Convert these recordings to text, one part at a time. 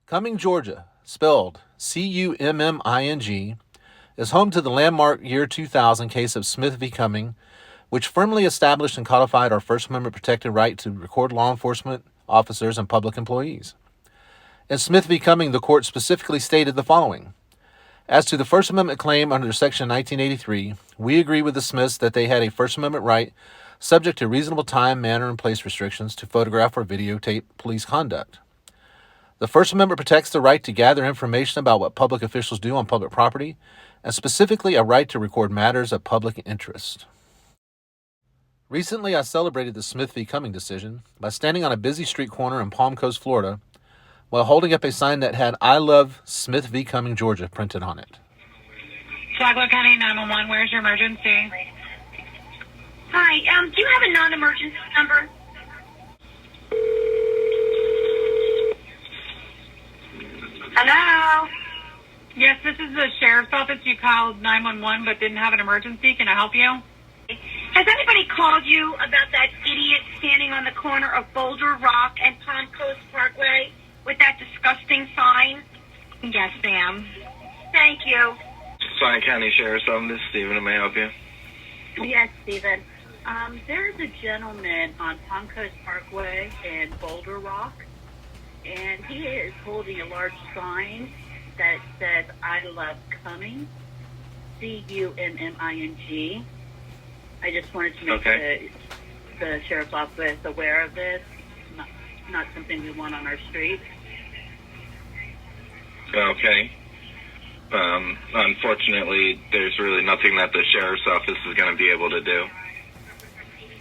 Cumming, Georgia, spelled Cumming, is home to the landmark year 2000 case of Smith v. Cumming, which firmly established and codified our First Amendment protected right to record law enforcement officers and public employees. In Smith v. Cumming, the court specifically stated the following. As to the First Amendment claim under Section 1983, we agree with the Smiths that they had a First Amendment right, subject to reasonable time, manner, and place restrictions, to photograph or videotape police conduct. The First Amendment protects the right to gather information about what public officials do on public property, and specifically a right to record matters of public interest. Recently, I celebrated the Smith v. Cumming decision by standing on a busy street corner in Palm Coast, Florida, while holding up a sign that had "I love Smith v. Cumming, Georgia" printed on it. Flagler County 911, where's your emergency? Hi, do you have a non-emergency number? Hello? Yes, this is the sheriff's office. You called 911 but didn't have an emergency. Can I help you? Has anybody called you about that idiot standing on the corner of Boulder Rock and Palm Coast Parkway with that disgusting sign? Yes, ma'am. Thank you. Sonic County Sheriff's Office, this is Stephen. May I help you? Yes, Stephen. There's a gentleman on Palm Coast Parkway in Boulder Rock, and he is holding a large sign that says, "I love Cumming," Cumming. I just wanted to make the sheriff's office aware of this. Not something we want on our street. Okay. Unfortunately, there's really nothing that the sheriff's office is going to be able to do.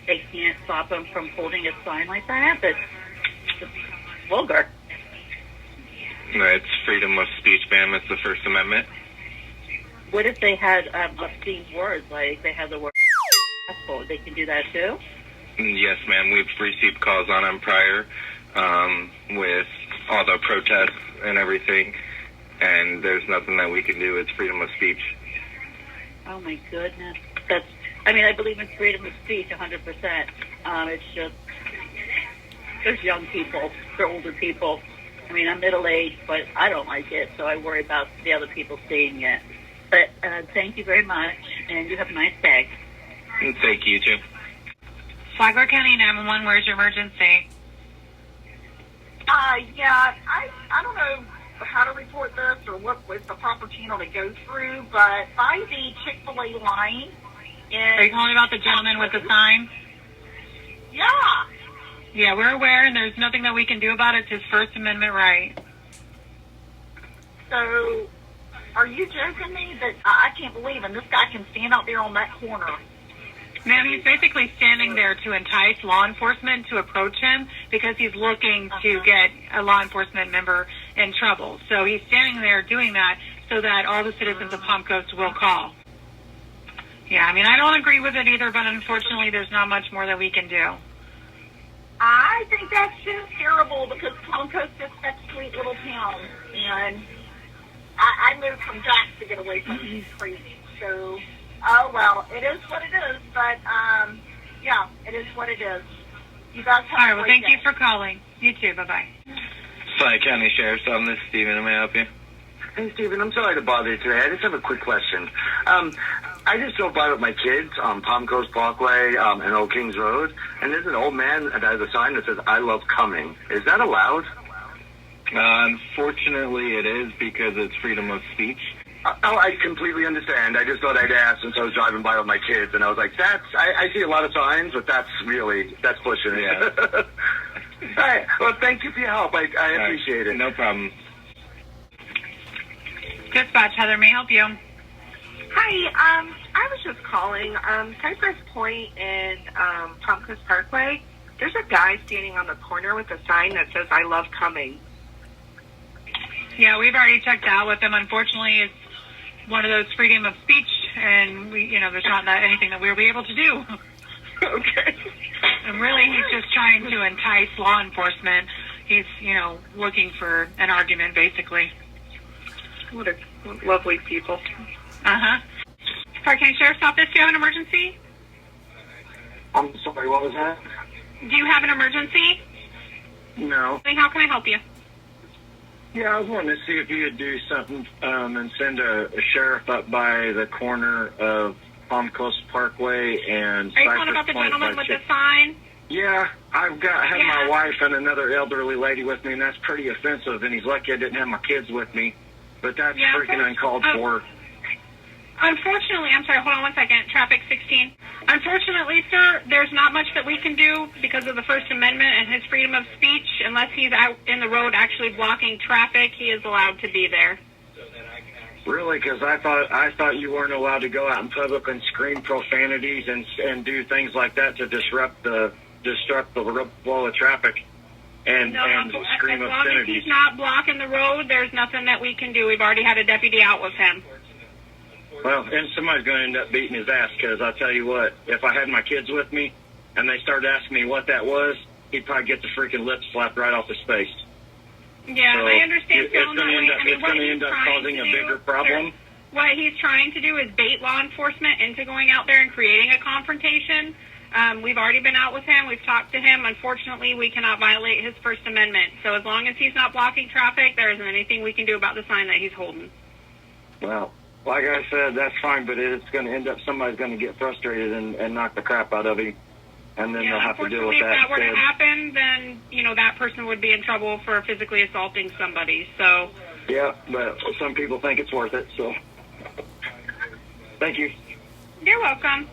They can't stop him from holding a sign like that. That's just vulgar. It's freedom of speech, ma'am. It's the First Amendment. What if they had obscene words, like they had the word asshole? They can do that too? Yes, ma'am. We've received calls on them prior with all the protests and everything, and there's nothing that we can do. It's freedom of speech. Oh, my goodness. I believe in freedom of speech 100%. It's just, there's young people, there's older people. I'm middle-aged, but I don't like it, so I worry about the other people seeing it. But thank you very much, and you have a nice day. Thank you, too. Flagler County 911, where's your emergency? Yeah, I don't know how to report this or what was the proper channel to go through, but by the Chick-fil-A line... Are you calling about the gentleman with the sign? Yeah. Yeah, we're aware, and there's nothing that we can do about it. It's his First Amendment right. So, are you joking me that I can't believe it? This guy can stand out there on that corner? Ma'am, he's basically standing there to entice law enforcement to approach him because he's looking to get a law enforcement member in trouble. So he's standing there doing that so that all the citizens of Palm Coast will call. Yeah, I don't agree with it either, but unfortunately there's not much more that we can do. I think that's just terrible because Palm Coast is such a sweet little town, and I moved from Jax to get away from these crazy. So, oh well, it is what it is, but yeah, it is what it is. You guys have all right, a well, great thank you day. for calling. You too, bye-bye. Sonic County Sheriff's Office, this is Stephen. May I help you? Hey, Stephen, I'm sorry to bother you today. I just have a quick question. I just drove by with my kids on Palm Coast Parkway and Old Kings Road, and there's an old man that has a sign that says, "I love Cumming." Is that allowed? Unfortunately, it is because it's freedom of speech. I completely understand. I just thought I'd ask since I was driving by with my kids, and I was like, I see a lot of signs, but that's pushing it. Yeah. All right. Well, thank you for your help. I appreciate it. No problem. Dispatch, Heather, may I help you? Hi, I was just calling. Cypress Point and Palm Coast Parkway, there's a guy standing on the corner with a sign that says, "I love Cumming." Yeah, we've already checked out with him. Unfortunately, it's one of those freedom of speech, and there's not anything that we'll be able to do. Okay. And really, he's just trying to entice law enforcement. He's, looking for an argument, basically. What lovely people. Uh-huh. Park County Sheriff's Office, do you have an emergency? I'm sorry, what was that? Do you have an emergency? No. How can I help you? Yeah, I was wanting to see if you could do something and send a sheriff up by the corner of Palm Coast Parkway and Are you Cypress calling about the Point gentleman by with the Chick- sign? Yeah, I had Yeah. my wife and another elderly lady with me, and that's pretty offensive. And he's lucky I didn't have my kids with me, but that's Yeah, freaking uncalled for. Unfortunately, I'm sorry, hold on one second. Traffic 16. Unfortunately, sir, there's not much that we can do because of the First Amendment and his freedom of speech. Unless he's out in the road actually blocking traffic, he is allowed to be there. Really? Because I thought you weren't allowed to go out in public and scream profanities and do things like that to disrupt the flow of traffic and scream as long as obscenities. he's not blocking the road, there's nothing that we can do. We've already had a deputy out with him. Well, and somebody's going to end up beating his ass because I'll tell you what, if I had my kids with me and they started asking me what that was, he'd probably get the freaking lip slapped right off his face. Yeah, So I understand it's feeling that way. I mean, it's going to end up causing a bigger problem. What he's trying to do is bait law enforcement into going out there and creating a confrontation. We've already been out with him. We've talked to him. Unfortunately, we cannot violate his First Amendment. So as long as he's not blocking traffic, there isn't anything we can do about the sign that he's holding. Well, like I said, that's fine, but it's going to end up somebody's going to get frustrated and knock the crap out of him, and then they'll have to deal with Unfortunately, that. if that were to instead. happen, then, that person would be in trouble for physically assaulting somebody. So, Yeah, but some people think it's worth it, so thank you. you're welcome.